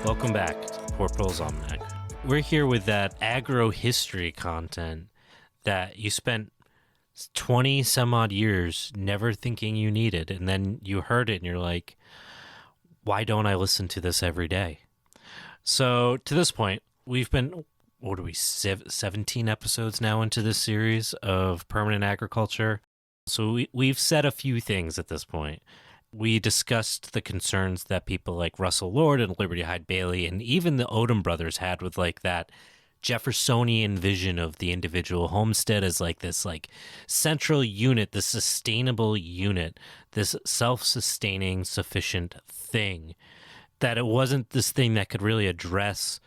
Welcome back to Poor Pearl's Almanac. We're here with that agro-history content that you spent 20 some odd years never thinking you needed, and then you heard it and you're like, why don't I listen to this every day? So to this point, we've been, 17 episodes now into this series of permanent agriculture. So we've said a few things at this point. We discussed the concerns that people like Russell Lord and Liberty Hyde Bailey and even the Odom brothers had with like that Jeffersonian vision of the individual homestead as like this like central unit, this sustainable unit, this self-sustaining sufficient thing, that it wasn't this thing that could really address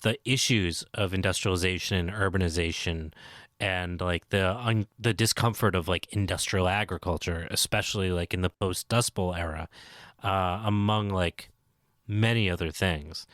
the issues of industrialization and urbanization and like the discomfort of like industrial agriculture, especially like in the post-Dust Bowl era, among like many other things.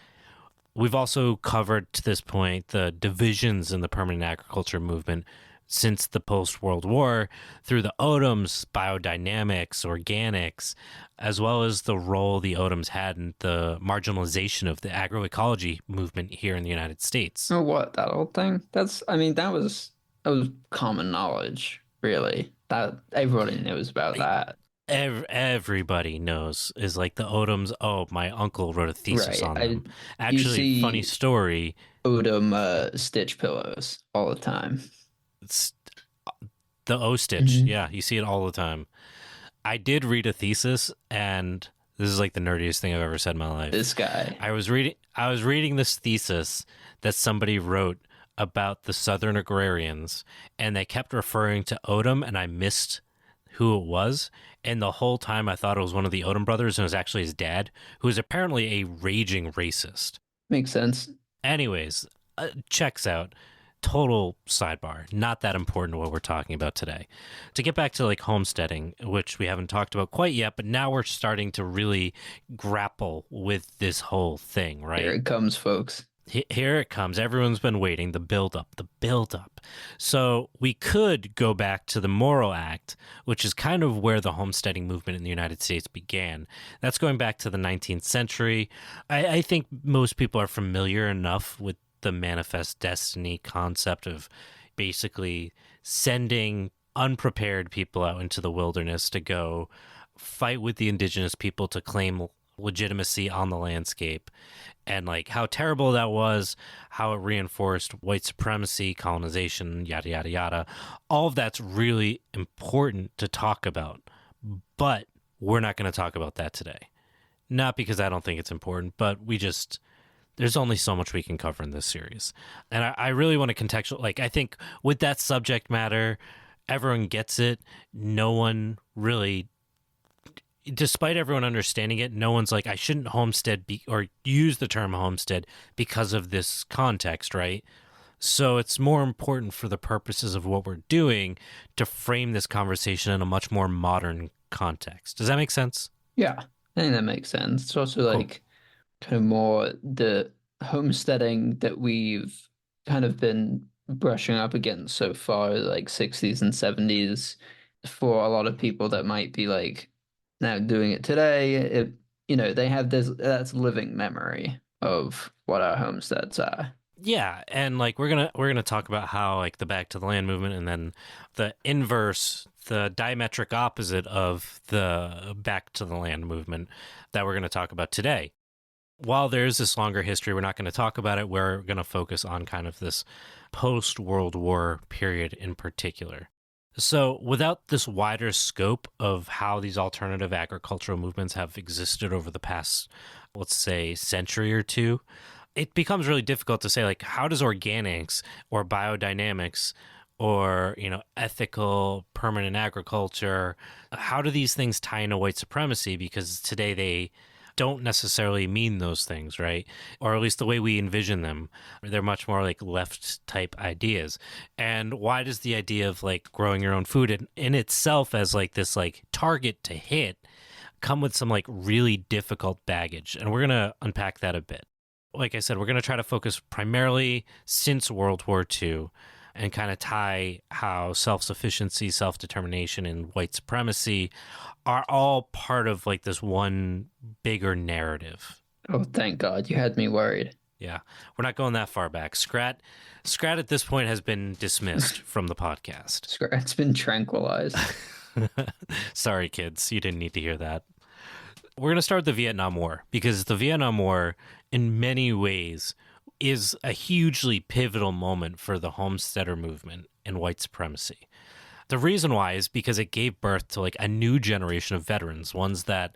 We've also covered to this point the divisions in the permanent agriculture movement since the post-World War through the Odoms, biodynamics, organics, as well as the role the Odoms had in the marginalization of the agroecology movement here in the United States. Oh, what, that old thing? That was common knowledge, really. That everybody knows about that. Everybody knows is like the Odoms. Oh, my uncle wrote a thesis on them. Actually, funny story. Odom stitch pillows all the time. It's the O stitch. Mm-hmm. Yeah, you see it all the time. I did read a thesis, and this is like the nerdiest thing I've ever said in my life. This guy. I was reading this thesis that somebody wrote about the Southern agrarians, and they kept referring to Odom, and I missed who it was. And the whole time I thought it was one of the Odom brothers, and it was actually his dad, who is apparently a raging racist. Makes sense. Anyways, checks out. Total sidebar. Not that important what we're talking about today. To get back to like homesteading, which we haven't talked about quite yet, but now we're starting to really grapple with this whole thing, right? Here it comes, folks. Here it comes. Everyone's been waiting. The build-up. So we could go back to the Morrill Act, which is kind of where the homesteading movement in the United States began. That's going back to the 19th century. I think most people are familiar enough with the manifest destiny concept of basically sending unprepared people out into the wilderness to go fight with the indigenous people to claim legitimacy on the landscape, and like how terrible that was, how it reinforced white supremacy, colonization, yada, yada, yada. All of that's really important to talk about, but we're not going to talk about that today. Not because I don't think it's important, but there's only so much we can cover in this series. And I really want to contextualize, I think with that subject matter, everyone gets it. No one really, despite everyone understanding it, no one's like, I shouldn't homestead or use the term homestead because of this context, right? So it's more important for the purposes of what we're doing to frame this conversation in a much more modern context. Does that make sense? Yeah, I think that makes sense. It's also like kind of more the homesteading that we've kind of been brushing up against so far, like 60s and 70s, for a lot of people that might be like now doing it today. They have that's living memory of what our homesteads are. Yeah, and like we're gonna talk about how like the Back to the Land movement, and then the inverse, the diametric opposite of the Back to the Land movement that we're gonna talk about today. While there is this longer history, we're not going to talk about it. We're going to focus on kind of this post-World War period in particular. So without this wider scope of how these alternative agricultural movements have existed over the past, let's say, century or two, it becomes really difficult to say, like, how does organics or biodynamics or, ethical permanent agriculture, how do these things tie into white supremacy? Because today they don't necessarily mean those things, right? Or at least the way we envision them. They're much more like left type ideas. And why does the idea of like growing your own food in itself as like this like target to hit come with some like really difficult baggage? And we're going to unpack that a bit. Like I said, we're going to try to focus primarily since World War II and kind of tie how self-sufficiency, self-determination, and white supremacy are all part of like this one bigger narrative. Oh, thank God. You had me worried. Yeah, we're not going that far back. Scrat at this point has been dismissed from the podcast. It's been tranquilized. Sorry, kids, you didn't need to hear that. We're going to start with the Vietnam War because the Vietnam War, in many ways, is a hugely pivotal moment for the homesteader movement and white supremacy. The reason why is because it gave birth to like a new generation of veterans, ones that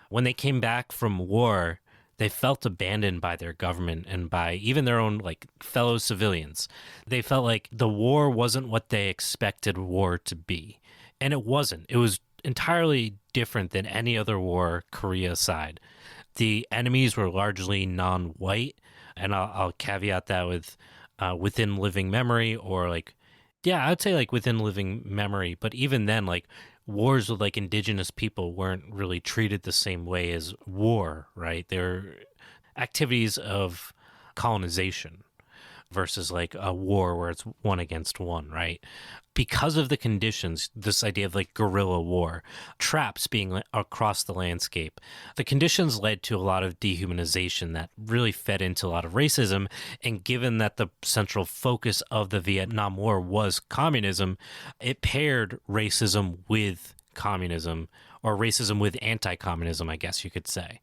when they came back from war, they felt abandoned by their government and by even their own like fellow civilians. They felt like the war wasn't what they expected war to be. And it wasn't. It was entirely different than any other war, Korea aside. The enemies were largely non-white, and I'll caveat that with within living memory or like, yeah, I'd say like within living memory. But even then, like wars with like indigenous people weren't really treated the same way as war, right? They're activities of colonization versus like a war where it's one against one, right? Because of the conditions, this idea of like guerrilla war, traps being across the landscape, the conditions led to a lot of dehumanization that really fed into a lot of racism. And given that the central focus of the Vietnam War was communism, it paired racism with communism, or racism with anti-communism, I guess you could say.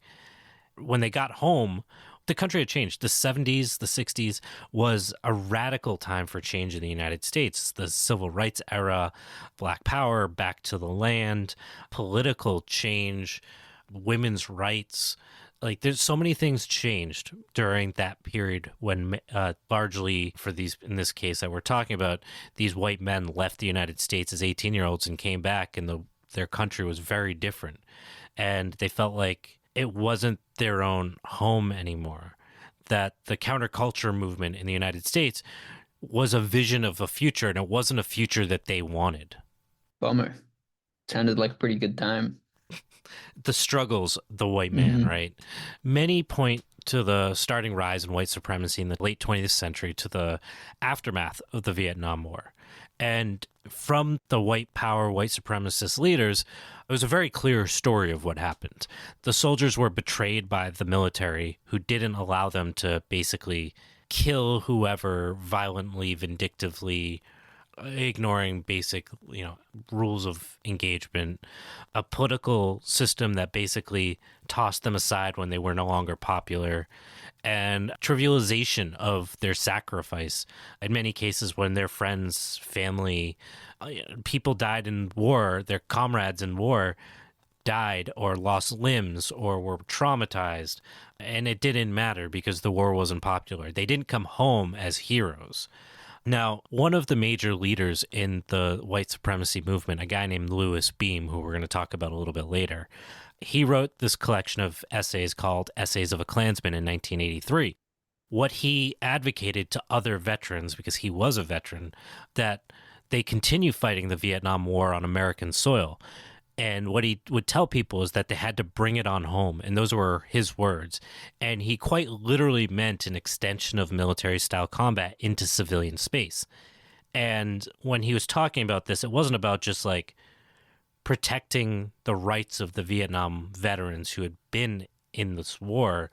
When they got home, the country had changed. The 70s, the 60s was a radical time for change in the United States. The civil rights era, Black Power, back to the land, political change, women's rights. Like there's so many things changed during that period when largely for these, in this case that we're talking about, these white men left the United States as 18-year-olds and came back, and their country was very different. And they felt like it wasn't their own home anymore, that the counterculture movement in the United States was a vision of a future, and it wasn't a future that they wanted. Bummer. Sounded like a pretty good time. The struggles, the white man, Hmm. right? Many point to the starting rise in white supremacy in the late 20th century to the aftermath of the Vietnam War. And from the white power, white supremacist leaders, it was a very clear story of what happened. The soldiers were betrayed by the military, who didn't allow them to basically kill whoever violently, vindictively, ignoring basic, rules of engagement, a political system that basically tossed them aside when they were no longer popular, and trivialization of their sacrifice. In many cases, when their friends, family, people died in war, their comrades in war died or lost limbs or were traumatized, and it didn't matter because the war wasn't popular. They didn't come home as heroes. Now, one of the major leaders in the white supremacy movement, a guy named Louis Beam, who we're going to talk about a little bit later, he wrote this collection of essays called Essays of a Klansman in 1983. What he advocated to other veterans, because he was a veteran, that they continue fighting the Vietnam War on American soil. And what he would tell people is that they had to bring it on home. And those were his words. And he quite literally meant an extension of military style combat into civilian space. And when he was talking about this, it wasn't about just like protecting the rights of the Vietnam veterans who had been in this war,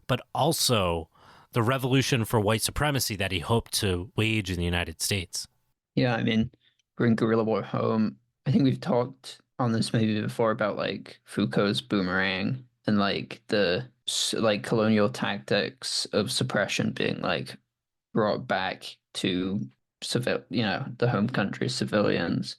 but also the revolution for white supremacy that he hoped to wage in the United States. Yeah, I mean, bring guerrilla war home. I think we've talked on this maybe before about like Foucault's boomerang and like the like colonial tactics of suppression being like brought back to the home country civilians.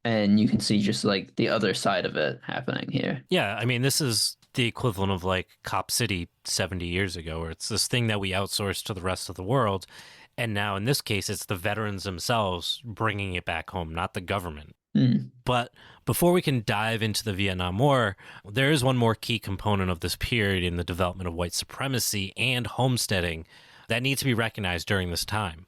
And you can see just like the other side of it happening here. Yeah, I mean, this is the equivalent of like Cop City 70 years ago, where it's this thing that we outsource to the rest of the world. And now in this case, it's the veterans themselves bringing it back home, not the government. Mm. But before we can dive into the Vietnam War, there is one more key component of this period in the development of white supremacy and homesteading that needs to be recognized during this time.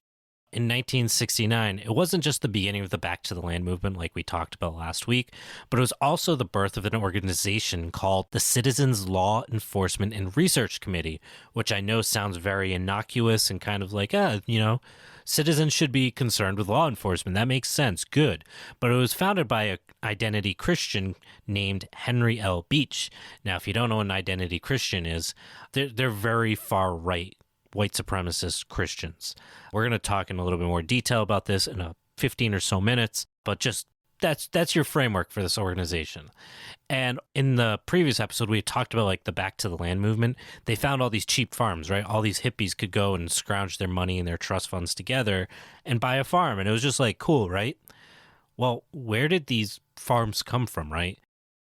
In 1969, it wasn't just the beginning of the Back to the Land movement like we talked about last week, but it was also the birth of an organization called the Citizens Law Enforcement and Research Committee, which I know sounds very innocuous and kind of like, citizens should be concerned with law enforcement. That makes sense. Good. But it was founded by an identity Christian named Henry L. Beach. Now, if you don't know what an identity Christian is, they're very far right white supremacist Christians. We're going to talk in a little bit more detail about this in a 15 or so minutes, but just that's your framework for this organization. And in the previous episode, we talked about like the Back to the Land movement. They found all these cheap farms, right? All these hippies could go and scrounge their money and their trust funds together and buy a farm. And it was just like, cool, right? Well, where did these farms come from, right?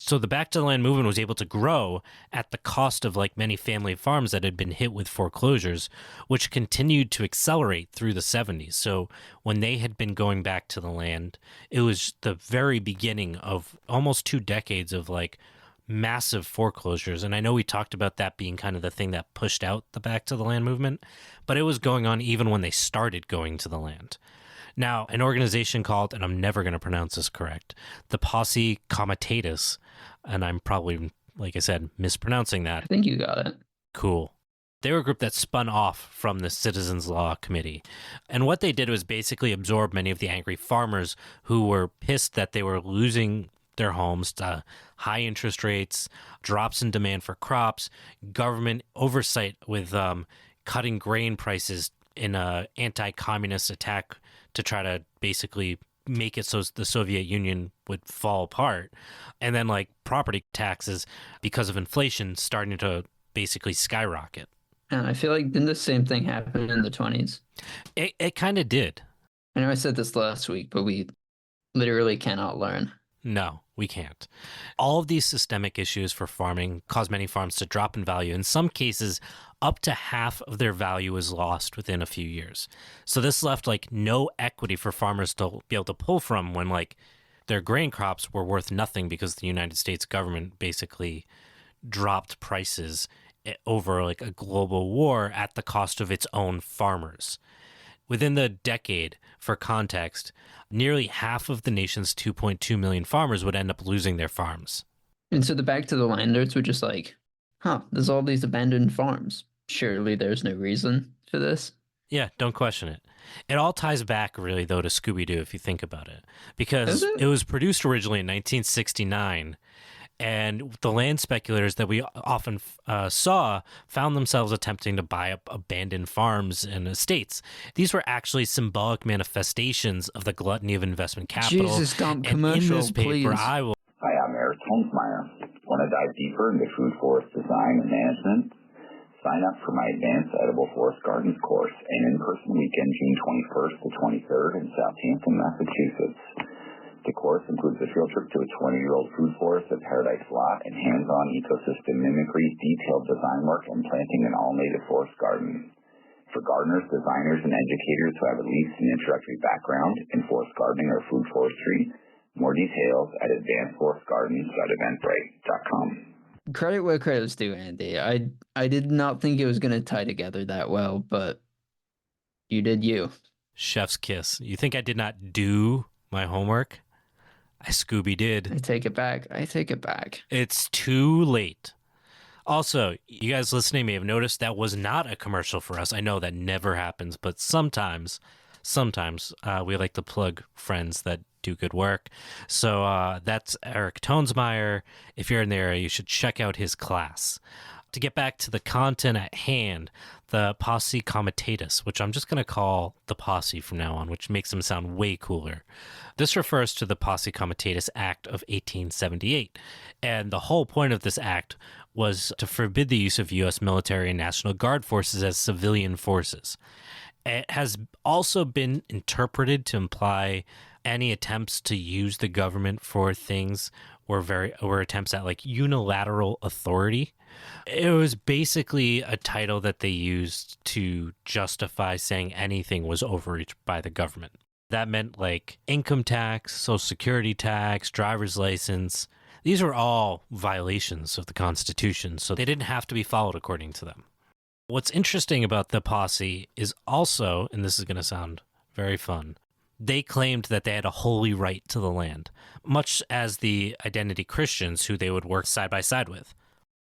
So the Back to the Land movement was able to grow at the cost of like many family farms that had been hit with foreclosures, which continued to accelerate through the 70s. So when they had been going back to the land, it was the very beginning of almost 2 decades of like massive foreclosures. And I know we talked about that being kind of the thing that pushed out the Back to the Land movement, but it was going on even when they started going to the land. Now, an organization called, and I'm never going to pronounce this correct, the Posse Comitatus, and I'm probably, like I said, mispronouncing that. I think you got it. Cool. They were a group that spun off from the Citizens Law Committee. And what they did was basically absorb many of the angry farmers who were pissed that they were losing their homes to high interest rates, drops in demand for crops, government oversight with cutting grain prices in a anti-communist attack to try to basically make it so the Soviet Union would fall apart. And then like property taxes, because of inflation, starting to basically skyrocket. And I feel like didn't the same thing happen in the 20s? It kind of did. I know I said this last week, but we literally cannot learn. No, we can't. All of these systemic issues for farming cause many farms to drop in value. In some cases, up to half of their value is lost within a few years. So this left like no equity for farmers to be able to pull from when like their grain crops were worth nothing because the United States government basically dropped prices over like a global war at the cost of its own farmers. Within the decade, for context, nearly half of the nation's 2.2 million farmers would end up losing their farms. And so the Back to the Landers were just like, there's all these abandoned farms. Surely there's no reason for this. Yeah, don't question it. It all ties back really, though, to Scooby-Doo, if you think about it. Because it was produced originally in 1969, and the land speculators that we often saw found themselves attempting to buy up abandoned farms and estates. These were actually symbolic manifestations of the gluttony of investment capital. Jesus, don't commercial, in this paper, please. Hi, I'm Eric Holmesmeyer. Want to dive deeper into food forest design and management? Sign up for my Advanced Edible Forest Gardens course, an in-person weekend June 21st to 23rd in Southampton, Massachusetts. The course includes a field trip to a 20-year-old food forest at Paradise Lot and hands-on ecosystem mimicry, detailed design work, and planting an all-native forest garden. For gardeners, designers, and educators who have at least an introductory background in forest gardening or food forestry, more details at advancedforestgardens.eventbrite.com. Credit where credit is due, Andy. I did not think it was going to tie together that well, but you did you. Chef's kiss. You think I did not do my homework? I Scooby did. I take it back. I take it back. It's too late. Also, you guys listening may have noticed that was not a commercial for us. I know that never happens, but sometimes we like to plug friends that do good work. So that's Eric Tonesmeyer. If you're in the area, you should check out his class. To get back to the content at hand, the Posse Comitatus, which I'm just going to call the Posse from now on, which makes them sound way cooler. This refers to the Posse Comitatus Act of 1878. And the whole point of this act was to forbid the use of U.S. military and National Guard forces as civilian forces. It has also been interpreted to imply any attempts to use the government for things were attempts at like unilateral authority. It was basically a title that they used to justify saying anything was overreached by the government. That meant like income tax, social security tax, driver's license. These were all violations of the Constitution, so they didn't have to be followed according to them. What's interesting about the Posse is also, and this is going to sound Very fun. They claimed that they had a holy right to the land, much as the identity Christians who they would work side by side with.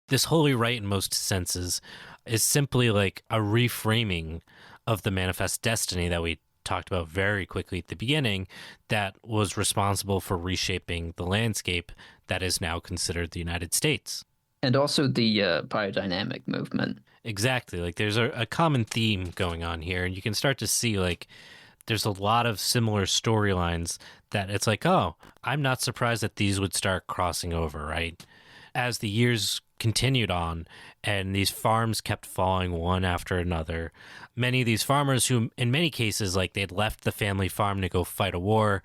This holy right, in most senses, is simply like a reframing of the manifest destiny that we talked about very quickly at the beginning, that was responsible for reshaping the landscape that is now considered the United States. And also the biodynamic movement. Exactly. Like there's a common theme going on here, and you can start to see like there's a lot of similar storylines that it's like, oh, I'm not surprised that these would start crossing over, right? As the years continued on and these farms kept falling one after another, many of these farmers who in many cases, like they'd left the family farm to go fight a war,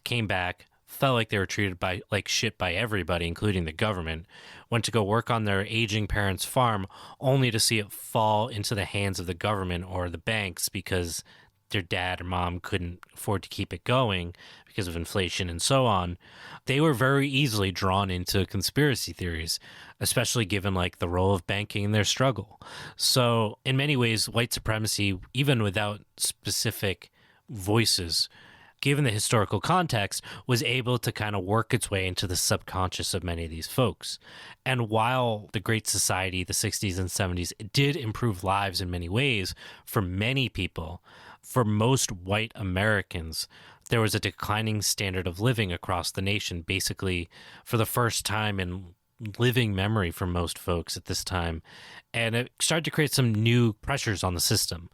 came back, felt like they were treated by like shit by everybody, including the government, went to go work on their aging parents' farm only to see it fall into the hands of the government or the banks because their dad or mom couldn't afford to keep it going because of inflation and so on. They were very easily drawn into conspiracy theories, especially given like the role of banking in their struggle. So in many ways, white supremacy, even without specific voices, given the historical context, was able to kind of work its way into the subconscious of many of these folks. And while the Great Society, the 60s and 70s, did improve lives in many ways for many people, for most white Americans, there was a declining standard of living across the nation, basically for the first time in living memory for most folks at this time. And it started to create some new pressures on the system.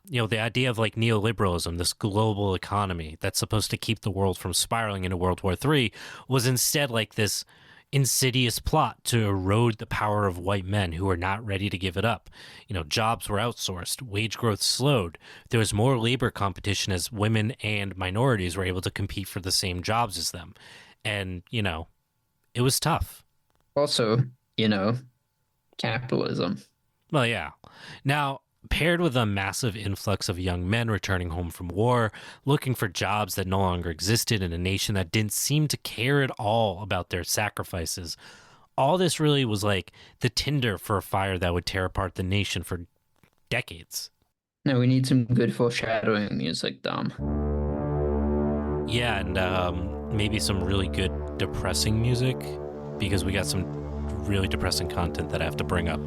You know, the idea of like neoliberalism, this global economy that's supposed to keep the world from spiraling into World War III, was instead like this insidious plot to erode the power of white men who were not ready to give it up. You know, jobs were outsourced, wage growth slowed. There was more labor competition as women and minorities were able to compete for the same jobs as them. And, you know, it was tough. Also, capitalism. Well, yeah. Now, paired with a massive influx of young men returning home from war, looking for jobs that no longer existed in a nation that didn't seem to care at all about their sacrifices, all this really was like the tinder for a fire that would tear apart the nation for decades. Now we need some good foreshadowing music, Dom. Yeah, and maybe some really good depressing music, because we got some really depressing content that I have to bring up.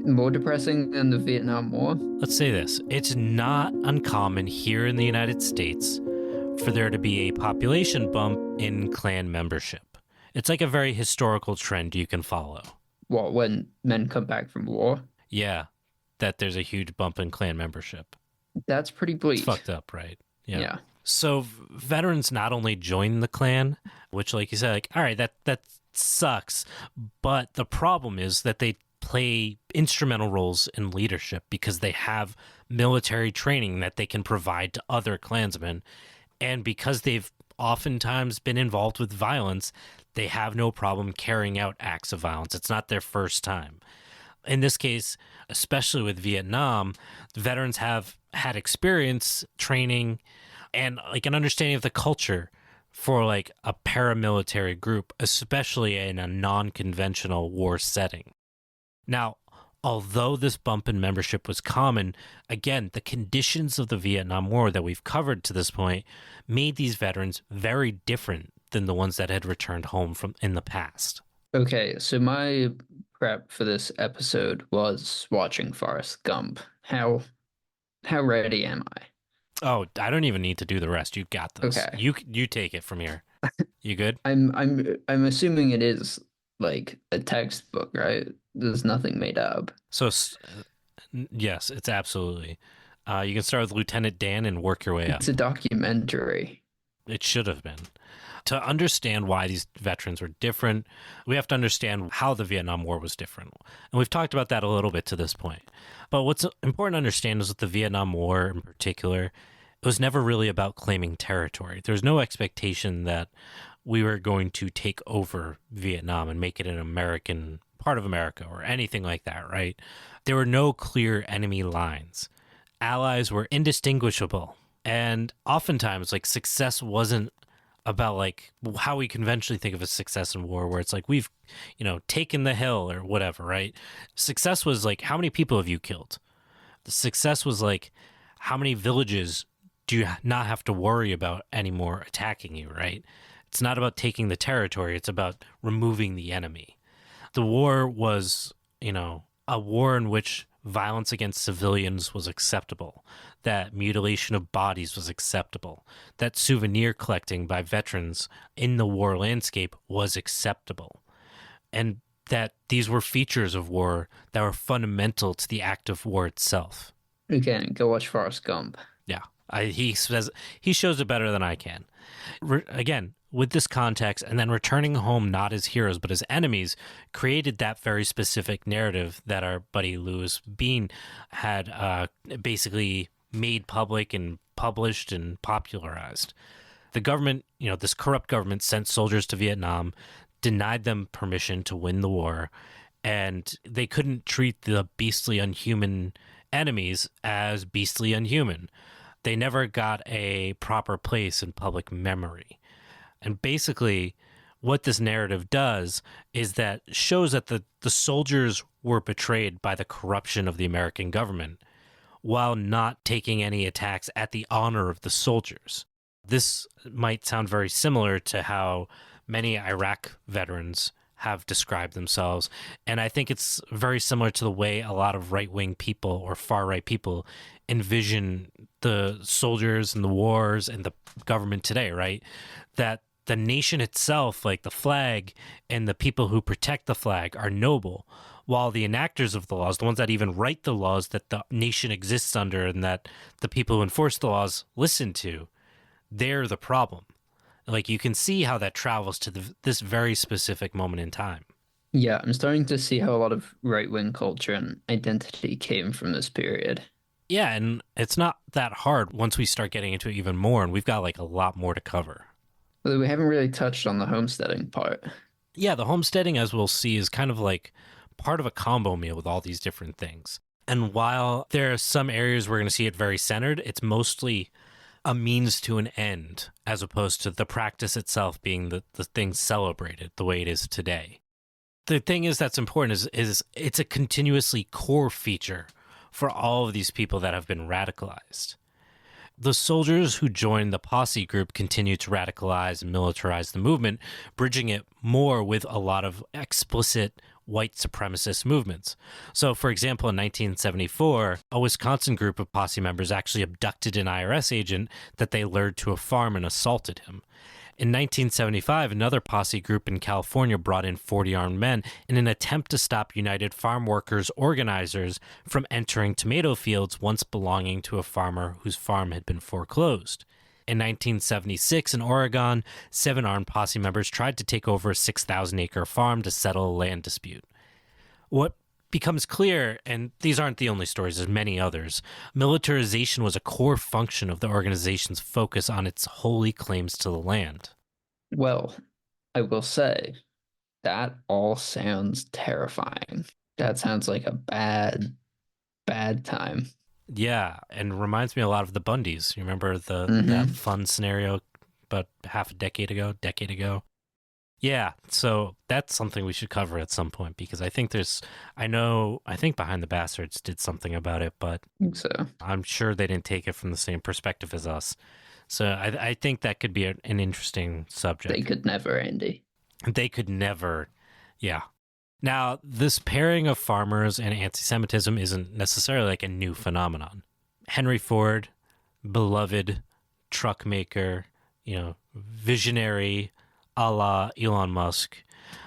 More depressing than the Vietnam War? Let's say this. It's not uncommon here in the United States for there to be a population bump in Klan membership. It's like a very historical trend you can follow. What, when men come back from war? Yeah, that there's a huge bump in Klan membership. That's pretty bleak. It's fucked up, right? Yeah. So veterans not only join the Klan, which, like you said, like, all right, that sucks, but the problem is that they play instrumental roles in leadership because they have military training that they can provide to other Klansmen. And because they've oftentimes been involved with violence, they have no problem carrying out acts of violence. It's not their first time. In this case, especially with Vietnam, the veterans have had experience, training, and like an understanding of the culture for like a paramilitary group, especially in a non-conventional war setting. Now, although this bump in membership was common, again, the conditions of the Vietnam War that we've covered to this point made these veterans very different than the ones that had returned home from in the past. Okay, so my prep for this episode was watching Forrest Gump. How ready am I? Oh, I don't even need to do the rest. You got this. Okay. You take it from here. You good? I'm assuming it is like a textbook, right? There's nothing made up. So, yes, it's absolutely. You can start with Lieutenant Dan and work your way up. It's a documentary. It should have been. To understand why these veterans were different, we have to understand how the Vietnam War was different. And we've talked about that a little bit to this point. But what's important to understand is with the Vietnam War in particular, it was never really about claiming territory. There was no expectation that we were going to take over Vietnam and make it an American part of America or anything like that, right? There were no clear enemy lines. Allies were indistinguishable. And oftentimes, like, success wasn't about like how we conventionally think of a success in war, where it's like we've, taken the hill or whatever, right? Success was like, how many people have you killed? The success was like, how many villages do you not have to worry about anymore attacking you, right? It's not about taking the territory, it's about removing the enemy. The war was, a war in which violence against civilians was acceptable, that mutilation of bodies was acceptable, that souvenir collecting by veterans in the war landscape was acceptable, and that these were features of war that were fundamental to the act of war itself. Again, go watch Forrest Gump. Yeah, he shows it better than I can. Again, with this context, and then returning home not as heroes but as enemies, created that very specific narrative that our buddy Louis Bean had basically made public and published and popularized. The government, this corrupt government, sent soldiers to Vietnam, denied them permission to win the war, and they couldn't treat the beastly, unhuman enemies as beastly, unhuman. They never got a proper place in public memory. And basically, what this narrative does is that shows that the soldiers were betrayed by the corruption of the American government while not taking any attacks at the honor of the soldiers. This might sound very similar to how many Iraq veterans have described themselves. And I think it's very similar to the way a lot of right-wing people or far-right people envision the soldiers and the wars and the government today, right? That the nation itself, like the flag and the people who protect the flag, are noble, while the enactors of the laws, the ones that even write the laws that the nation exists under and that the people who enforce the laws listen to, they're the problem. Like, you can see how that travels to this very specific moment in time. Yeah, I'm starting to see how a lot of right-wing culture and identity came from this period. Yeah, and it's not that hard once we start getting into it even more, and we've got like a lot more to cover. But we haven't really touched on the homesteading part. Yeah, the homesteading, as we'll see, is kind of like part of a combo meal with all these different things. And while there are some areas we're going to see it very centered, it's mostly a means to an end, as opposed to the practice itself being the thing celebrated the way it is today. The thing is that's important is it's a continuously core feature for all of these people that have been radicalized. The soldiers who joined the posse group continued to radicalize and militarize the movement, bridging it more with a lot of explicit white supremacist movements. So, for example, in 1974, a Wisconsin group of posse members actually abducted an IRS agent that they lured to a farm and assaulted him. In 1975, another posse group in California brought in 40 armed men in an attempt to stop United Farm Workers organizers from entering tomato fields once belonging to a farmer whose farm had been foreclosed. In 1976, in Oregon, 7 armed posse members tried to take over a 6,000-acre farm to settle a land dispute. What becomes clear, and these aren't the only stories, there's many others, militarization was a core function of the organization's focus on its holy claims to the land. Well, I will say, that all sounds terrifying. That sounds like a bad, bad time. Yeah, and reminds me a lot of the Bundys. You remember that fun scenario about half a decade ago? Yeah, so that's something we should cover at some point, because I think I think Behind the Bastards did something about it, but I think so. I'm sure they didn't take it from the same perspective as us. So I think that could be an interesting subject. They could never, Andy. They could never, yeah. Now, this pairing of farmers and anti-Semitism isn't necessarily like a new phenomenon. Henry Ford, beloved truck maker, visionary, a la Elon Musk,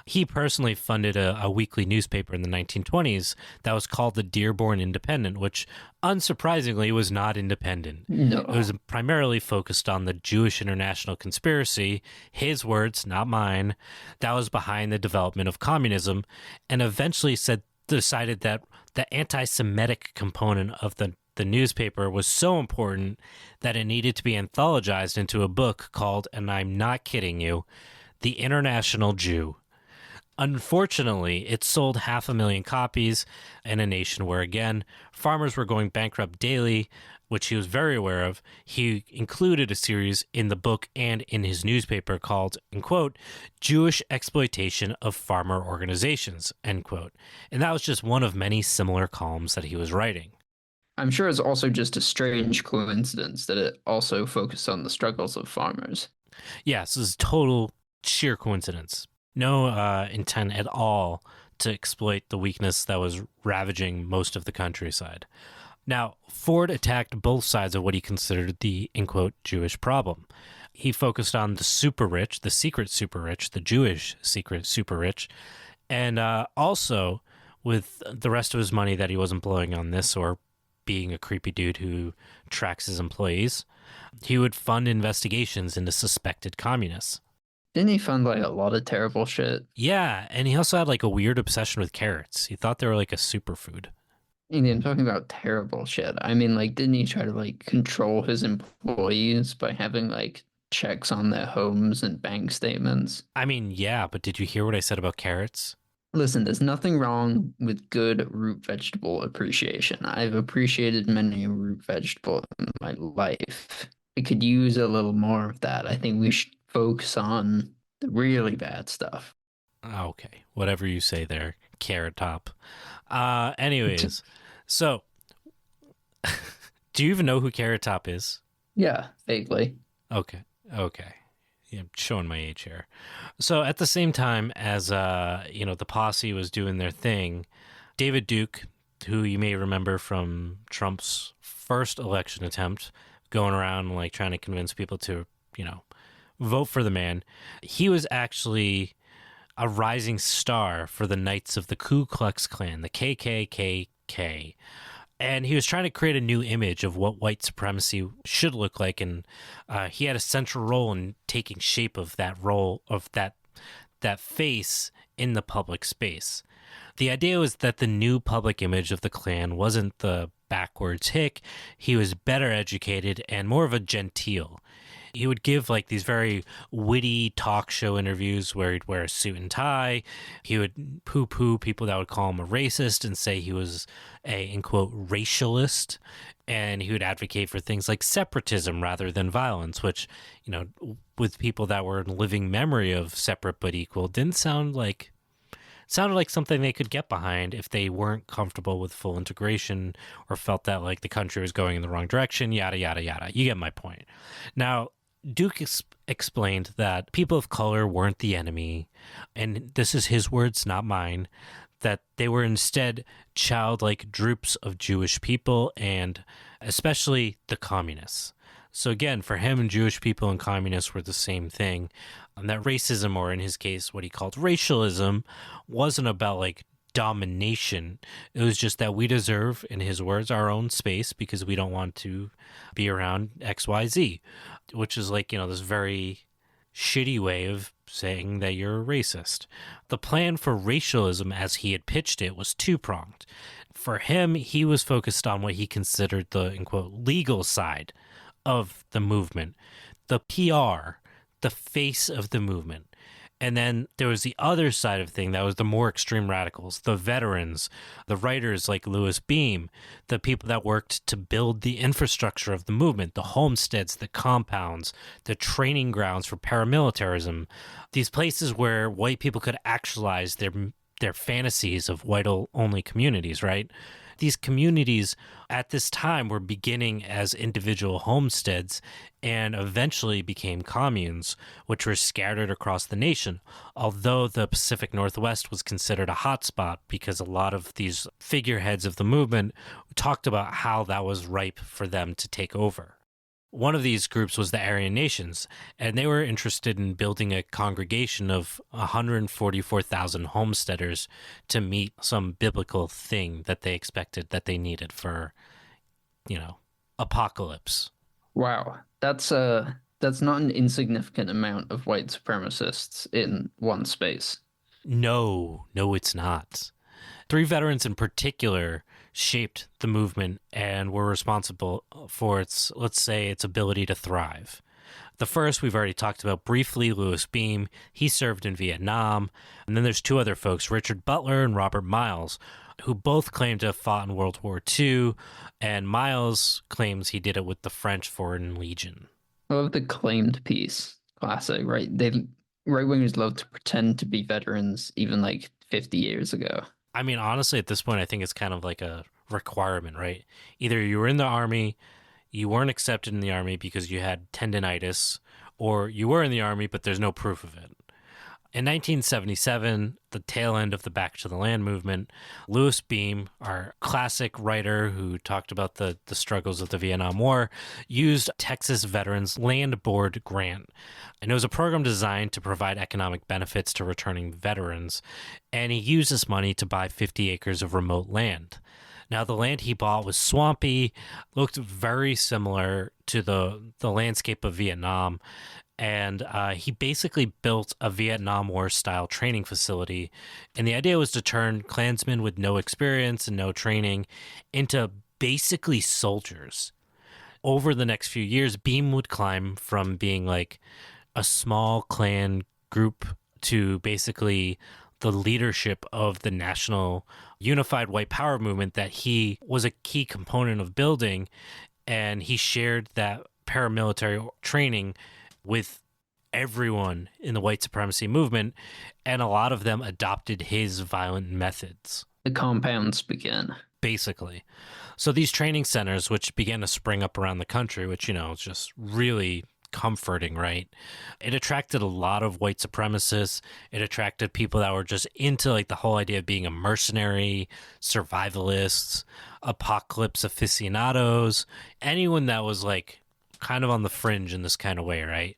he personally funded a weekly newspaper in the 1920s that was called the Dearborn Independent, which unsurprisingly was not independent. No. It was primarily focused on the Jewish international conspiracy, his words, not mine, that was behind the development of communism, and eventually decided that the anti-Semitic component of the newspaper was so important that it needed to be anthologized into a book called, and I'm not kidding you, The International Jew. Unfortunately, it sold 500,000 copies in a nation where, again, farmers were going bankrupt daily, which he was very aware of. He included a series in the book and in his newspaper called, in quote, Jewish Exploitation of Farmer Organizations, end quote. And that was just one of many similar columns that he was writing. I'm sure it's also just a strange coincidence that it also focused on the struggles of farmers. Yeah, so this is total sheer coincidence. No intent at all to exploit the weakness that was ravaging most of the countryside. Now, Ford attacked both sides of what he considered the, in quote, Jewish problem. He focused on the super rich, the secret super rich, the Jewish secret super rich, and also with the rest of his money that he wasn't blowing on this or being a creepy dude who tracks his employees, he would fund investigations into suspected communists. Didn't he fund like a lot of terrible shit? Yeah, and he also had like a weird obsession with carrots. He thought they were like a superfood. I'm talking about terrible shit. I mean, like, didn't he try to like control his employees by having like checks on their homes and bank statements? I mean, yeah, but did you hear what I said about carrots? Listen, there's nothing wrong with good root vegetable appreciation. I've appreciated many a root vegetable in my life. I could use a little more of that. I think we should focus on the really bad stuff. Okay, whatever you say there, Carrot Top. Anyways, so do you even know who Carrot Top is? Yeah, vaguely. Okay. Yeah, I'm showing my age here. So at the same time as the posse was doing their thing, David Duke, who you may remember from Trump's first election attempt, going around like trying to convince people to, vote for the man, he was actually a rising star for the Knights of the Ku Klux Klan, the KKKK. And he was trying to create a new image of what white supremacy should look like, and he had a central role in taking shape of that role, of that face in the public space. The idea was that the new public image of the Klan wasn't the backwards hick. He was better educated and more of a genteel. He would give like these very witty talk show interviews where he'd wear a suit and tie. He would poo-poo people that would call him a racist and say he was a, in quote, racialist. And he would advocate for things like separatism rather than violence, which, with people that were in living memory of separate but equal, sounded like something they could get behind if they weren't comfortable with full integration or felt that like the country was going in the wrong direction, yada, yada, yada. You get my point. Now, Duke explained that people of color weren't the enemy, and this is his words, not mine, that they were instead childlike droops of Jewish people and especially the communists. So again, for him, Jewish people and communists were the same thing. And that racism, or in his case, what he called racialism, wasn't about like domination. It was just that we deserve, in his words, our own space because we don't want to be around XYZ, which is like, this very shitty way of saying that you're a racist. The plan for racialism, as he had pitched it, was two-pronged. For him, he was focused on what he considered the, in quote, legal side of the movement, the PR, the face of the movement. And then there was the other side of thing that was the more extreme radicals, the veterans, the writers like Louis Beam, the people that worked to build the infrastructure of the movement, the homesteads, the compounds, the training grounds for paramilitarism, these places where white people could actualize their fantasies of white-only communities, right? These communities at this time were beginning as individual homesteads and eventually became communes, which were scattered across the nation, although the Pacific Northwest was considered a hotspot because a lot of these figureheads of the movement talked about how that was ripe for them to take over. One of these groups was the Aryan Nations, and they were interested in building a congregation of 144,000 homesteaders to meet some biblical thing that they expected that they needed for, apocalypse. Wow, that's not an insignificant amount of white supremacists in one space. No, it's not. 3 veterans in particular shaped the movement and were responsible for its ability to thrive. The first we've already talked about briefly, Louis Beam. He served in Vietnam. And then there's 2 other folks, Richard Butler and Robert Miles, who both claimed to have fought in World War II, and Miles claims he did it with the French Foreign Legion. I love the claimed piece. Classic, right? Right-wingers love to pretend to be veterans even like 50 years ago. I mean, honestly, at this point, I think it's kind of like a requirement, right? Either you were in the army, you weren't accepted in the army because you had tendinitis, or you were in the army, but there's no proof of it. In 1977, the tail end of the Back to the Land movement, Louis Beam, our classic writer who talked about the struggles of the Vietnam War, used Texas Veterans Land Board grant. And it was a program designed to provide economic benefits to returning veterans. And he used this money to buy 50 acres of remote land. Now, the land he bought was swampy, looked very similar to the landscape of Vietnam. And he basically built a Vietnam War style training facility. And the idea was to turn Klansmen with no experience and no training into basically soldiers. Over the next few years, Beam would climb from being like a small Klan group to basically the leadership of the national unified white power movement that he was a key component of building. And he shared that paramilitary training with everyone in the white supremacy movement, and a lot of them adopted his violent methods. The compounds began. Basically. So these training centers, which began to spring up around the country, which, is just really comforting, right? It attracted a lot of white supremacists. It attracted people that were just into like the whole idea of being a mercenary, survivalists, apocalypse aficionados, anyone that was like kind of on the fringe in this kind of way, right?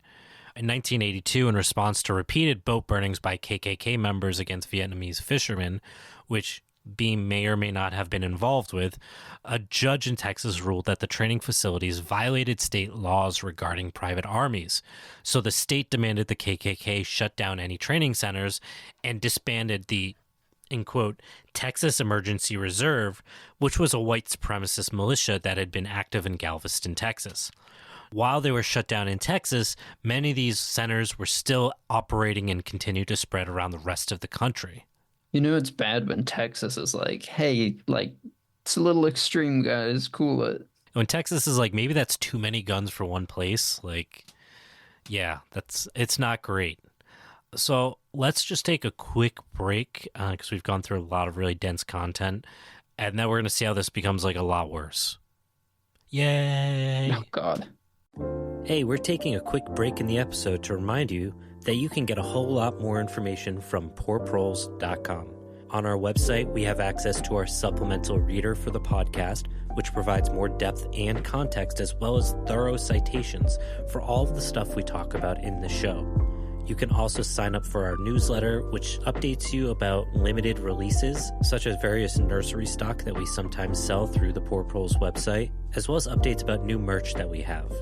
In 1982, in response to repeated boat burnings by KKK members against Vietnamese fishermen, which Beam may or may not have been involved with, a judge in Texas ruled that the training facilities violated state laws regarding private armies. So the state demanded the KKK shut down any training centers and disbanded the, in quote, Texas Emergency Reserve, which was a white supremacist militia that had been active in Galveston, Texas. While they were shut down in Texas, many of these centers were still operating and continued to spread around the rest of the country. It's bad when Texas is like, hey, like, it's a little extreme, guys, cool it. When Texas is like, maybe that's too many guns for one place, like, yeah, it's not great. So let's just take a quick break because we've gone through a lot of really dense content, and then we're going to see how this becomes like a lot worse. Yay! Oh, God. Hey, we're taking a quick break in the episode to remind you that you can get a whole lot more information from poorproles.com. On our website, we have access to our supplemental reader for the podcast, which provides more depth and context as well as thorough citations for all of the stuff we talk about in the show. You can also sign up for our newsletter, which updates you about limited releases, such as various nursery stock that we sometimes sell through the Poor Proles website, as well as updates about new merch that we have.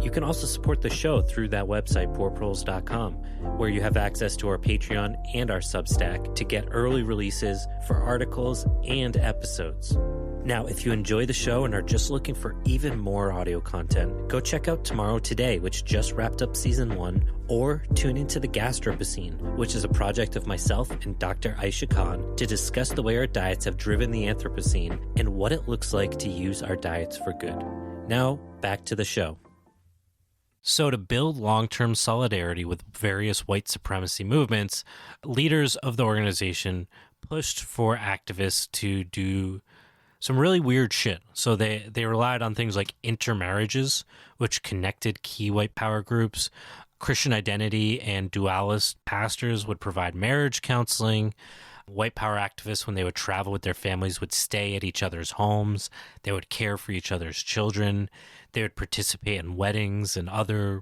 You can also support the show through that website, poorproles.com, where you have access to our Patreon and our Substack to get early releases for articles and episodes. Now, if you enjoy the show and are just looking for even more audio content, go check out Tomorrow Today, which just wrapped up season 1, or tune into the Gastropocene, which is a project of myself and Dr. Aisha Khan to discuss the way our diets have driven the Anthropocene and what it looks like to use our diets for good. Now, back to the show. So to build long-term solidarity with various white supremacy movements, leaders of the organization pushed for activists to do some really weird shit. So they relied on things like intermarriages, which connected key white power groups. Christian identity and dualist pastors would provide marriage counseling. White power activists, when they would travel with their families, would stay at each other's homes. They would care for each other's children. They would participate in weddings and other,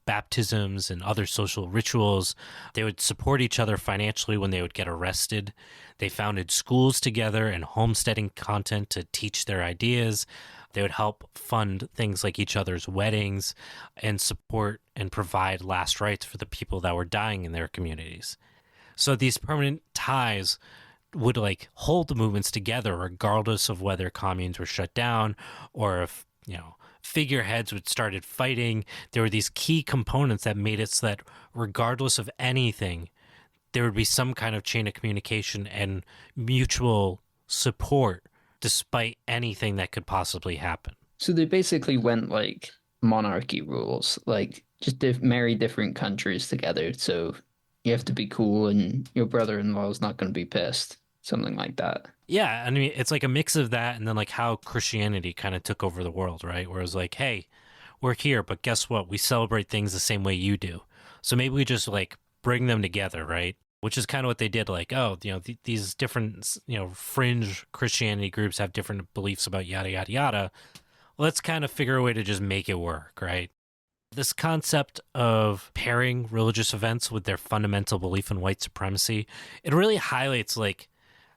baptisms and other social rituals. They would support each other financially when they would get arrested. They founded schools together and homesteading content to teach their ideas. They would help fund things like each other's weddings and support and provide last rites for the people that were dying in their communities. So these permanent ties would hold the movements together regardless of whether communes were shut down or if, figureheads would started fighting. There were these key components that made it so that regardless of anything, there would be some kind of chain of communication and mutual support despite anything that could possibly happen. So they basically went like monarchy rules, like just marry different countries together. So you have to be cool and your brother-in-law is not going to be pissed. something like that. Yeah, I mean, it's like a mix of that and then like how Christianity kind of took over the world, right? Where it was like, hey, we're here, but guess what? We celebrate things the same way you do. So maybe we just like bring them together, right? Which is kind of what they did. Like, oh, these different, fringe Christianity groups have different beliefs about yada, yada, yada. Let's kind of figure a way to just make it work, right? This concept of pairing religious events with their fundamental belief in white supremacy, it really highlights like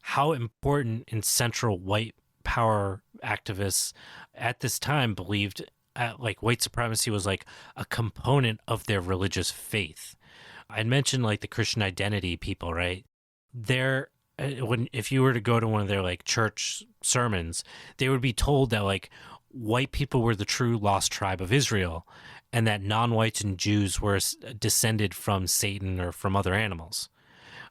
how important and central white power activists at this time believed like white supremacy was like a component of their religious faith. I mentioned like the Christian identity people, right? They're when if you were to go to one of their like church sermons, they would be told that like white people were the true lost tribe of Israel, and that non-whites and Jews were descended from Satan or from other animals.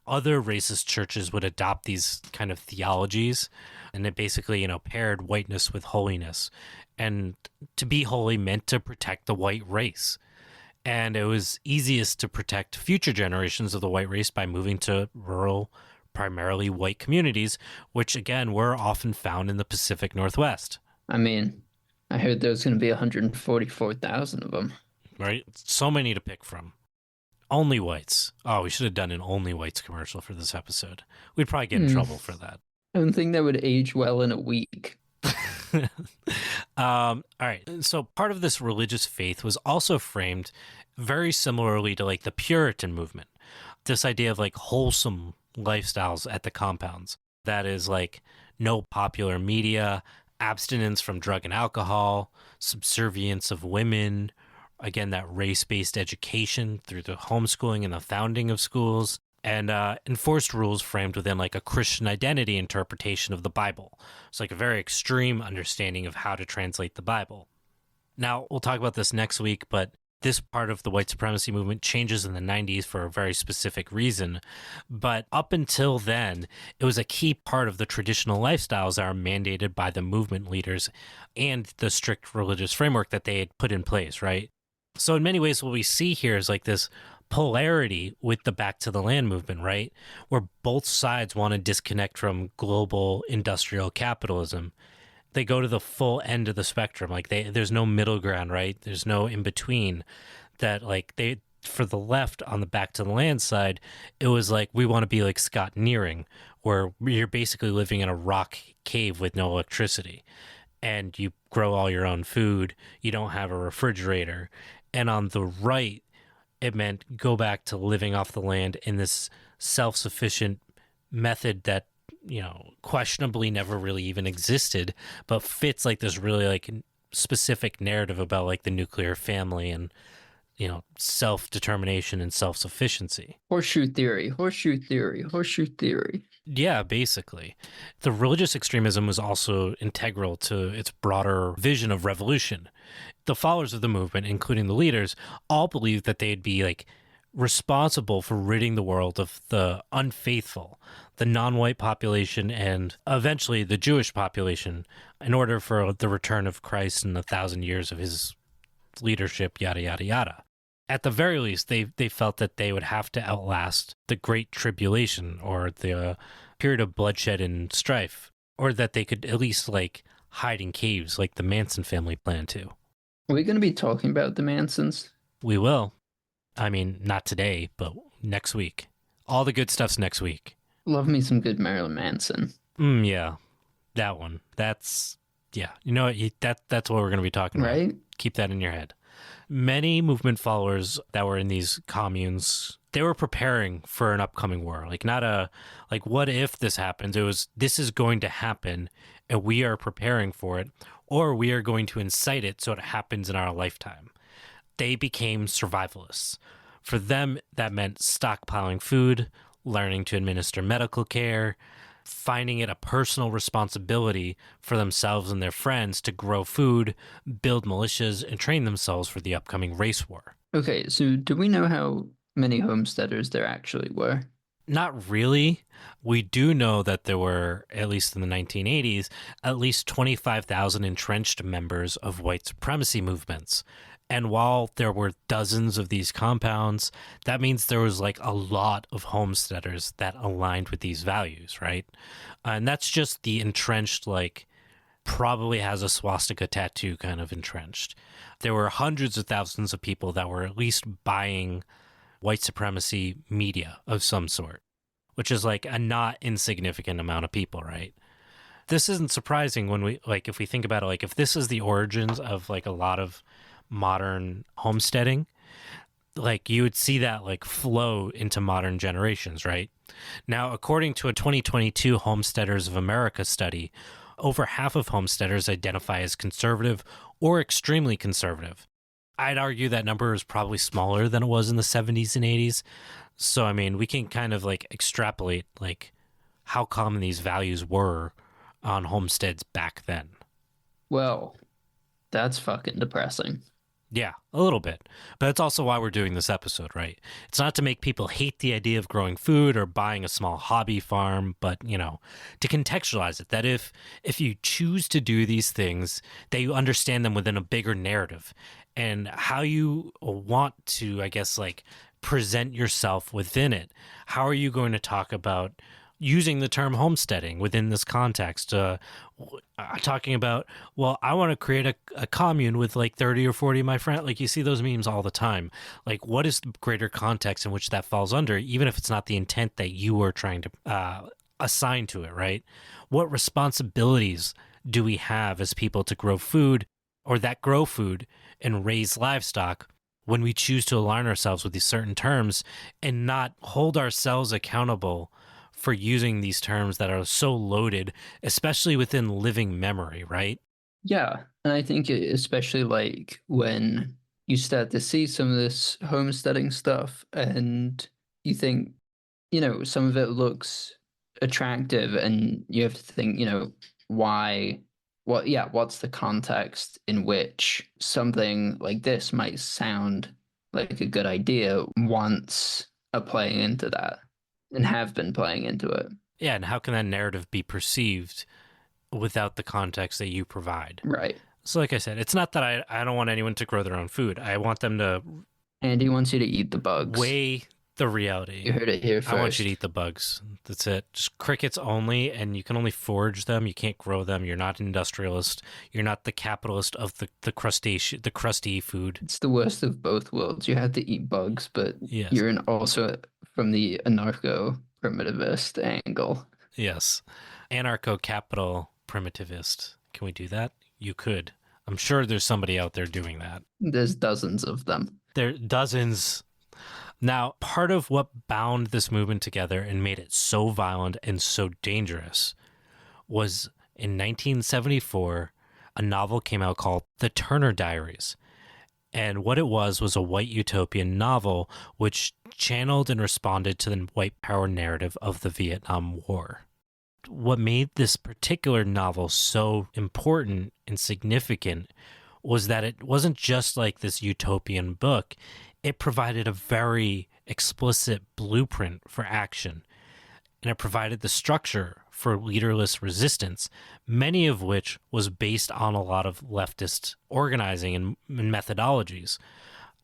Other racist churches would adopt these kind of theologies, and it basically, paired whiteness with holiness. And to be holy meant to protect the white race. And it was easiest to protect future generations of the white race by moving to rural, primarily white communities, which again were often found in the Pacific Northwest. I mean, I heard there's going to be 144,000 of them. Right? So many to pick from. Only whites. Oh, we should have done an only whites commercial for this episode. We'd probably get in trouble for that. I don't think that would age well in a week. All right. So part of this religious faith was also framed very similarly to like the Puritan movement. This idea of like wholesome lifestyles at the compounds. That is like no popular media, abstinence from drug and alcohol, subservience of women, again, that race-based education through the homeschooling and the founding of schools, and enforced rules framed within like a Christian identity interpretation of the Bible. It's like a very extreme understanding of how to translate the Bible. Now, we'll talk about this next week, but this part of the white supremacy movement changes in the 90s for a very specific reason. But up until then, it was a key part of the traditional lifestyles that are mandated by the movement leaders and the strict religious framework that they had put in place, right? So in many ways, what we see here is like this polarity with the Back to the Land movement, right? Where both sides want to disconnect from global industrial capitalism. They go to the full end of the spectrum. Like there's no middle ground, right? There's no in between. That like for the left on the Back to the Land side, it was like, we want to be like Scott Nearing, where you're basically living in a rock cave with no electricity, and you grow all your own food. You don't have a refrigerator. And on the right, it meant go back to living off the land in this self-sufficient method that, questionably never really even existed, but fits like this really like specific narrative about like the nuclear family and, self-determination and self-sufficiency. Horseshoe theory, horseshoe theory, horseshoe theory. Yeah, basically. The religious extremism was also integral to its broader vision of revolution. The followers of the movement, including the leaders, all believed that they'd be like responsible for ridding the world of the unfaithful, the non-white population, and eventually the Jewish population, in order for the return of Christ in 1,000 years of his leadership, yada, yada, yada. At the very least, they felt that they would have to outlast the Great Tribulation, or the period of bloodshed and strife, or that they could at least like hide in caves like the Manson family planned to. Are we going to be talking about the Mansons? We will. I mean, not today, but next week. All the good stuff's next week. Love me some good Marilyn Manson. Yeah, that one. That's, yeah. You know what? That's what we're going to be talking about. Right? Keep that in your head. Many movement followers that were in these communes, they were preparing for an upcoming war. Like not a, like what if this happens? It was, this is going to happen and we are preparing for it, or we are going to incite it so it happens in our lifetime. They became survivalists. For them, that meant stockpiling food, learning to administer medical care, finding it a personal responsibility for themselves and their friends to grow food, build militias, and train themselves for the upcoming race war. Okay, so do we know how many homesteaders there actually were? Not really. We do know that there were, at least in the 1980s, at least 25,000 entrenched members of white supremacy movements. And while there were dozens of these compounds, that means there was like a lot of homesteaders that aligned with these values, right? And that's just the entrenched, like, probably has a swastika tattoo kind of entrenched. There were hundreds of thousands of people that were at least buying white supremacy media of some sort, which is like a not insignificant amount of people, right? This isn't surprising when we, like, if we think about it, like, if this is the origins of like a lot of modern homesteading, like, you would see that like flow into modern generations, right? Now, according to a 2022 Homesteaders of America study, over half of homesteaders identify as conservative or extremely conservative. I'd argue that number is probably smaller than it was in the 70s and 80s. So, I mean, we can kind of like extrapolate like how common these values were on homesteads back then. Well, that's fucking depressing. Yeah, a little bit. But that's also why we're doing this episode, right? It's not to make people hate the idea of growing food or buying a small hobby farm, but, you know, to contextualize it, that if you choose to do these things, that you understand them within a bigger narrative and how you want to, I guess, like, present yourself within it. How are you going to talk about using the term homesteading within this context? Talking about, well, I want to create a commune with like 30 or 40 of my friends. Like, you see those memes all the time. Like, what is the greater context in which that falls under, even if it's not the intent that you are trying to assign to it, right? What responsibilities do we have as people to grow food, or that grow food and raise livestock, when we choose to align ourselves with these certain terms and not hold ourselves accountable for using these terms that are so loaded, especially within living memory, right? Yeah, and I think especially like when you start to see some of this homesteading stuff and you think, you know, some of it looks attractive and you have to think, you know, what's the context in which something like this might sound like a good idea once are playing into that and have been playing into it. Yeah, and how can that narrative be perceived without the context that you provide? Right. So like I said, it's not that I don't want anyone to grow their own food. I want them to Andy wants you to eat the bugs. weigh the reality. You heard it here first. I want you to eat the bugs. That's it. Just crickets only, and you can only forage them. You can't grow them. You're not an industrialist. You're not the capitalist of the crusty food. It's the worst of both worlds. You have to eat bugs, but Yes. you're also from the anarcho-primitivist angle. Yes. Anarcho-capital primitivist. Can we do that? You could. I'm sure there's somebody out there doing that. There's dozens of them. There are dozens. Now, part of what bound this movement together and made it so violent and so dangerous was in 1974, a novel came out called The Turner Diaries. And what it was a white utopian novel which channeled and responded to the white power narrative of the Vietnam War. What made this particular novel so important and significant was that it wasn't just like this utopian book. It provided a very explicit blueprint for action, and it provided the structure for leaderless resistance, many of which was based on a lot of leftist organizing and methodologies.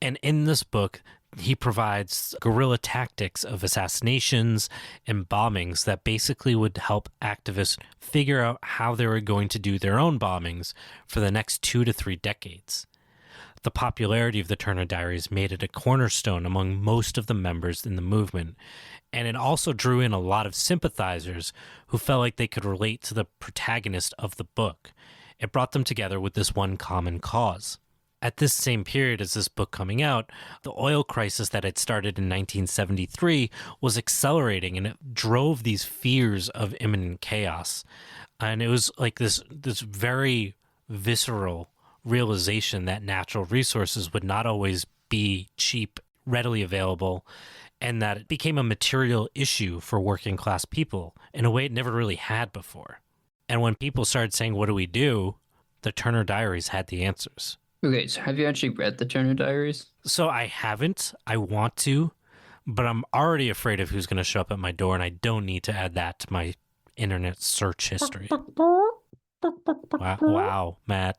And in this book, he provides guerrilla tactics of assassinations and bombings that basically would help activists figure out how they were going to do their own bombings for the next 2 to 3 decades. The popularity of the Turner Diaries made it a cornerstone among most of the members in the movement, and it also drew in a lot of sympathizers who felt like they could relate to the protagonist of the book. It brought them together with this one common cause. At this same period as this book coming out, the oil crisis that had started in 1973 was accelerating, and it drove these fears of imminent chaos. And it was like this very visceral realization that natural resources would not always be cheap, readily available, and that it became a material issue for working class people in a way it never really had before. And when people started saying, what do we do? The Turner Diaries had the answers. Okay, so have you actually read the Turner Diaries? So I haven't. I want to, but I'm already afraid of who's going to show up at my door, and I don't need to add that to my internet search history. Wow, Matt.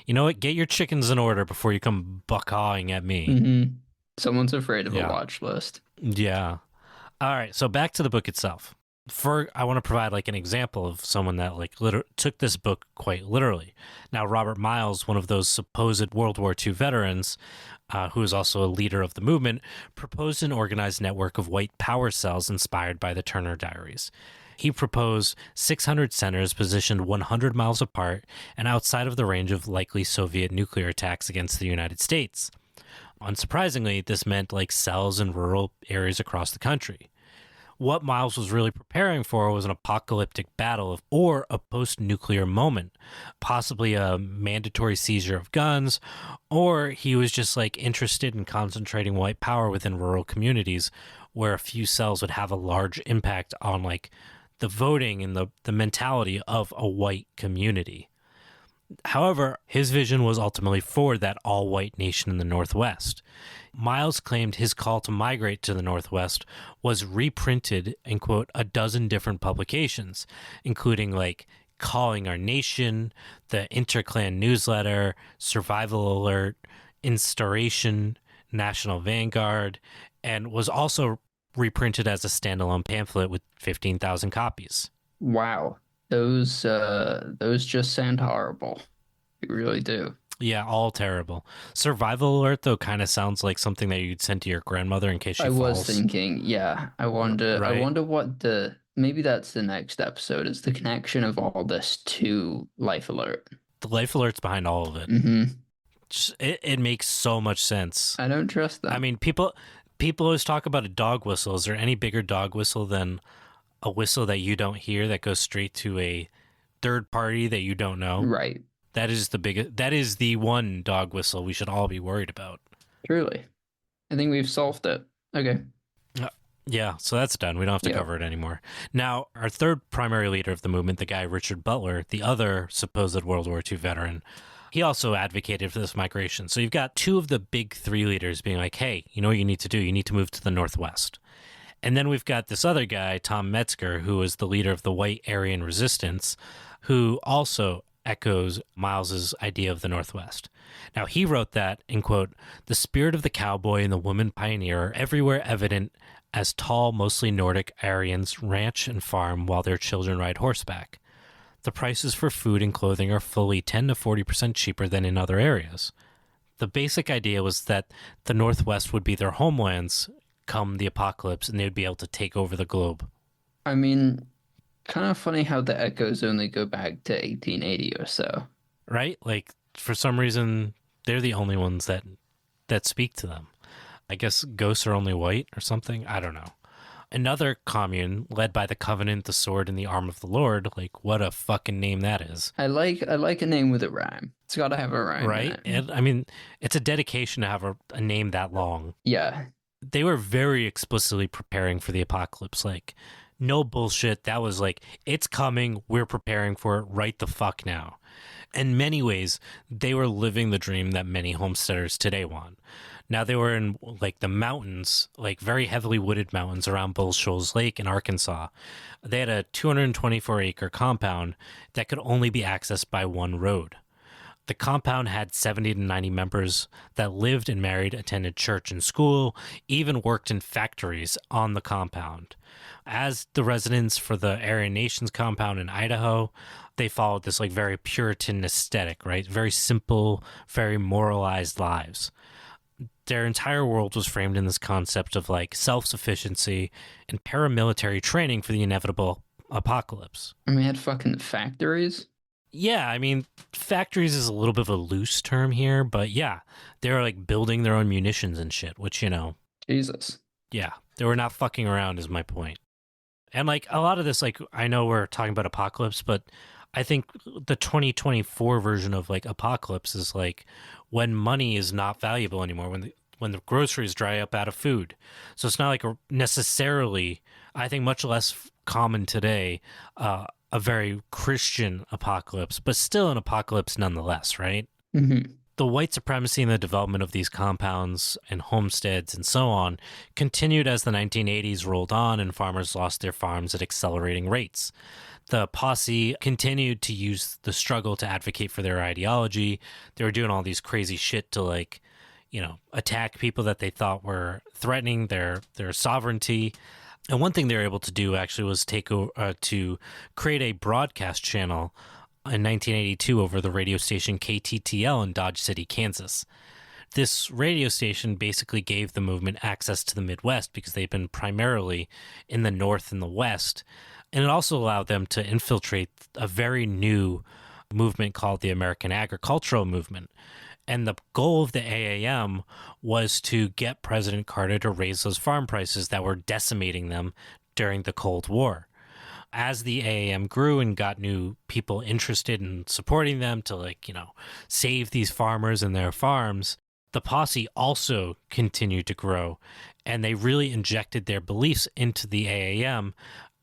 You know what? Get your chickens in order before you come buck-hawing at me. Mm-hmm. Someone's afraid of Yeah. a watch list. Yeah. All right, so back to the book itself. I want to provide like an example of someone that like took this book quite literally. Now, Robert Miles, one of those supposed World War II veterans, who is also a leader of the movement, proposed an organized network of white power cells inspired by the Turner Diaries. He proposed 600 centers positioned 100 miles apart and outside of the range of likely Soviet nuclear attacks against the United States. Unsurprisingly, this meant like cells in rural areas across the country. What Miles was really preparing for was an apocalyptic battle or a post-nuclear moment, possibly a mandatory seizure of guns, or he was just like interested in concentrating white power within rural communities where a few cells would have a large impact on like the voting and the mentality of a white community. However, his vision was ultimately for that all-white nation in the Northwest. Miles claimed his call to migrate to the Northwest was reprinted in, quote, a dozen different publications, including like Calling Our Nation, the Interclan newsletter, Survival Alert, Instauration, National Vanguard, and was also reprinted as a standalone pamphlet with 15,000 copies. Wow. Those just sound horrible. They really do. Yeah, all terrible. Survival Alert, though, kind of sounds like something that you'd send to your grandmother in case she falls. I was thinking, yeah. I wonder what maybe that's the next episode, is the connection of all this to Life Alert. The Life Alert's behind all of it. Mm-hmm. It makes so much sense. I don't trust them. I mean, people always talk about a dog whistle. Is there any bigger dog whistle than a whistle that you don't hear that goes straight to a third party that you don't know? Right. That is the one dog whistle we should all be worried about. Truly. I think we've solved it. Okay. Yeah, so that's done. We don't have to cover it anymore. Now, our third primary leader of the movement, the guy Richard Butler, the other supposed World War II veteran, he also advocated for this migration. So you've got two of the big three leaders being like, hey, you know what you need to do? You need to move to the Northwest. And then we've got this other guy, Tom Metzger, who is the leader of the White Aryan Resistance, who also echoes Miles's idea of the Northwest. Now, he wrote that, in quote, the spirit of the cowboy and the woman pioneer are everywhere evident as tall, mostly Nordic Aryans ranch and farm while their children ride horseback. The prices for food and clothing are fully 10 to 40% cheaper than in other areas. The basic idea was that the Northwest would be their homelands come the apocalypse, and they'd be able to take over the globe. I mean, kind of funny how the echoes only go back to 1880 or so. Right? Like, for some reason, they're the only ones that speak to them. I guess ghosts are only white or something. I don't know. Another commune led by the Covenant, the Sword, and the Arm of the Lord. Like, what a fucking name that is. I like a name with a rhyme. It's got to have a rhyme, right? And I mean, it's a dedication to have a name that long. Yeah. They were very explicitly preparing for the apocalypse. Like, no bullshit. That was like, it's coming. We're preparing for it right the fuck now. In many ways, they were living the dream that many homesteaders today want. Now, they were in like the mountains, like very heavily wooded mountains around Bull Shoals Lake in Arkansas. They had a 224-acre compound that could only be accessed by one road. The compound had 70 to 90 members that lived and married, attended church and school, even worked in factories on the compound. As the residents for the Aryan Nations compound in Idaho, they followed this like very Puritan aesthetic, right? Very simple, very moralized lives. Their entire world was framed in this concept of like self-sufficiency and paramilitary training for the inevitable apocalypse. And we had fucking factories? Yeah, I mean, factories is a little bit of a loose term here, but yeah, they were like building their own munitions and shit, which, you know. Jesus. Yeah, they were not fucking around is my point. And like a lot of this, like I know we're talking about apocalypse, but I think the 2024 version of like apocalypse is like when money is not valuable anymore, when the groceries dry up out of food. So it's not like necessarily, I think much less common today, a very Christian apocalypse, but still an apocalypse nonetheless, right? Mm-hmm. The white supremacy and the development of these compounds and homesteads and so on continued as the 1980s rolled on and farmers lost their farms at accelerating rates. The posse continued to use the struggle to advocate for their ideology. They were doing all these crazy shit to, like, you know, attack people that they thought were threatening their sovereignty. And one thing they were able to do actually was to create a broadcast channel in 1982 over the radio station KTTL in Dodge City, Kansas. This radio station basically gave the movement access to the Midwest because they'd been primarily in the North and the West. And it also allowed them to infiltrate a very new movement called the American Agricultural Movement. And the goal of the AAM was to get President Carter to raise those farm prices that were decimating them during the Cold War. As the AAM grew and got new people interested in supporting them to, like, you know, save these farmers and their farms, the posse also continued to grow. And they really injected their beliefs into the AAM,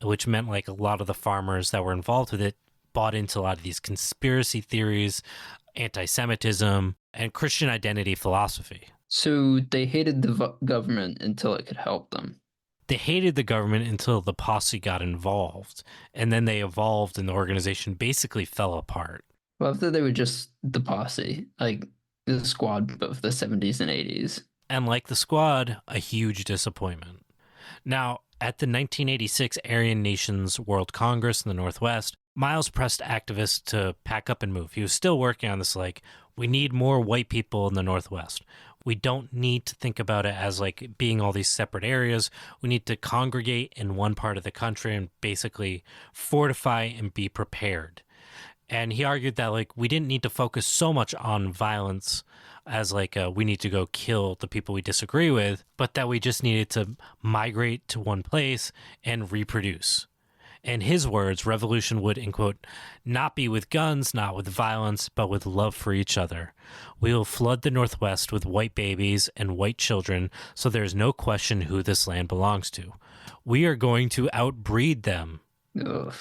which meant, like, a lot of the farmers that were involved with it bought into a lot of these conspiracy theories, anti-Semitism, and Christian identity philosophy. So they hated the government until it could help them. They hated the government until the posse got involved, and then they evolved and the organization basically fell apart. Well, after they were just the posse, like the squad of the 70s and 80s. And like the squad, a huge disappointment. Now, at the 1986 Aryan Nations World Congress in the Northwest, Miles pressed activists to pack up and move. He was still working on this, like, we need more white people in the Northwest. We don't need to think about it as, like, being all these separate areas. We need to congregate in one part of the country and basically fortify and be prepared. And he argued that, like, we didn't need to focus so much on violence as, like, we need to go kill the people we disagree with, but that we just needed to migrate to one place and reproduce. In his words, revolution would, in quote, not be with guns, not with violence, but with love for each other. We will flood the Northwest with white babies and white children, so there is no question who this land belongs to. We are going to outbreed them. Ugh.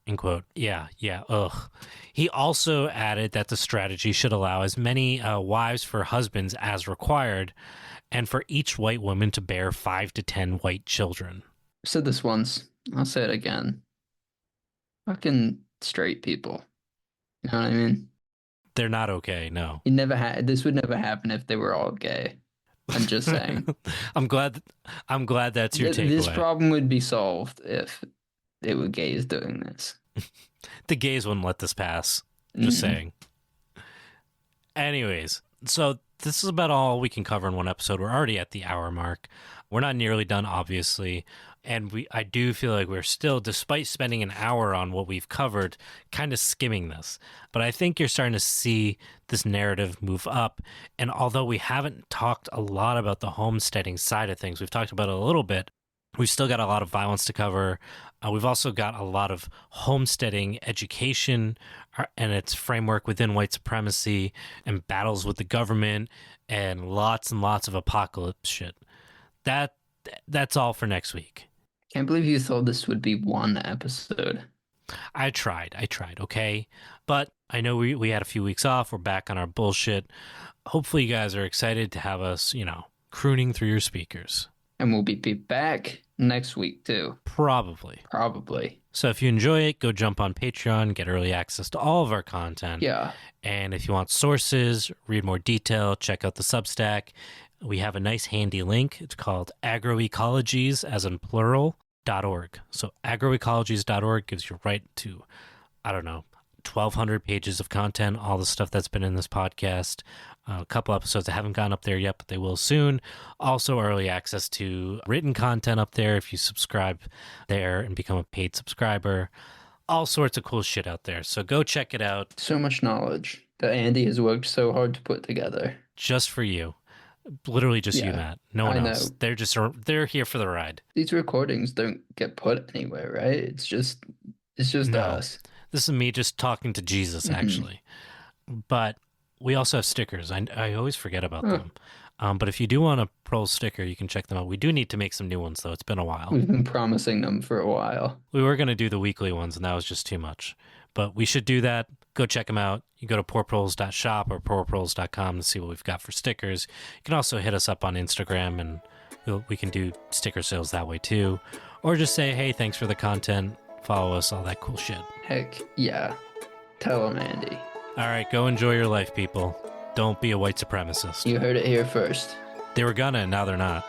End quote. Yeah, ugh. He also added that the strategy should allow as many wives for husbands as required, and for each white woman to bear 5 to 10 white children. I said this once. I'll say it again. Fucking straight people. You know what I mean? They're not okay, no. This would never happen if they were all gay. I'm just saying. I'm glad that's your takeaway. This problem would be solved if they were gays doing this. The gays wouldn't let this pass. Just saying. Anyways, so this is about all we can cover in one episode. We're already at the hour mark. We're not nearly done, obviously. And I do feel like we're still, despite spending an hour on what we've covered, kind of skimming this. But I think you're starting to see this narrative move up. And although we haven't talked a lot about the homesteading side of things, we've talked about it a little bit, we've still got a lot of violence to cover. We've also got a lot of homesteading education and its framework within white supremacy and battles with the government and lots of apocalypse shit. That's all for next week. Can't believe you thought this would be one episode. I tried, okay? But I know we had a few weeks off. We're back on our bullshit. Hopefully you guys are excited to have us, crooning through your speakers. And we'll be back next week, too. Probably. So if you enjoy it, go jump on Patreon, get early access to all of our content. Yeah. And if you want sources, read more detail, check out the Substack. We have a nice handy link. It's called agroecologies, as in plural, .org. So agroecologies.org gives you right to, 1,200 pages of content, all the stuff that's been in this podcast. A couple episodes that haven't gone up there yet, but they will soon. Also, early access to written content up there if you subscribe there and become a paid subscriber. All sorts of cool shit out there. So go check it out. So much knowledge that Andy has worked so hard to put together. Just for you. Literally just you, Matt. No one else. They're here for the ride. These recordings don't get put anywhere, right? It's just us. This is me just talking to Jesus, actually. But we also have stickers. I always forget about them. But if you do want a Pearl sticker, you can check them out. We do need to make some new ones, though. It's been a while. We've been promising them for a while. We were going to do the weekly ones, and that was just too much. But we should do that. go check them out. You go to poorproles.shop or poorproles.com to see what we've got for stickers. You can also hit us up on Instagram, and we can do sticker sales that way too. Or just say, hey, thanks for the content. Follow us, all that cool shit. Heck yeah. Tell them, Andy. All right, go enjoy your life, people. Don't be a white supremacist. You heard it here first. They were gonna, and now they're not.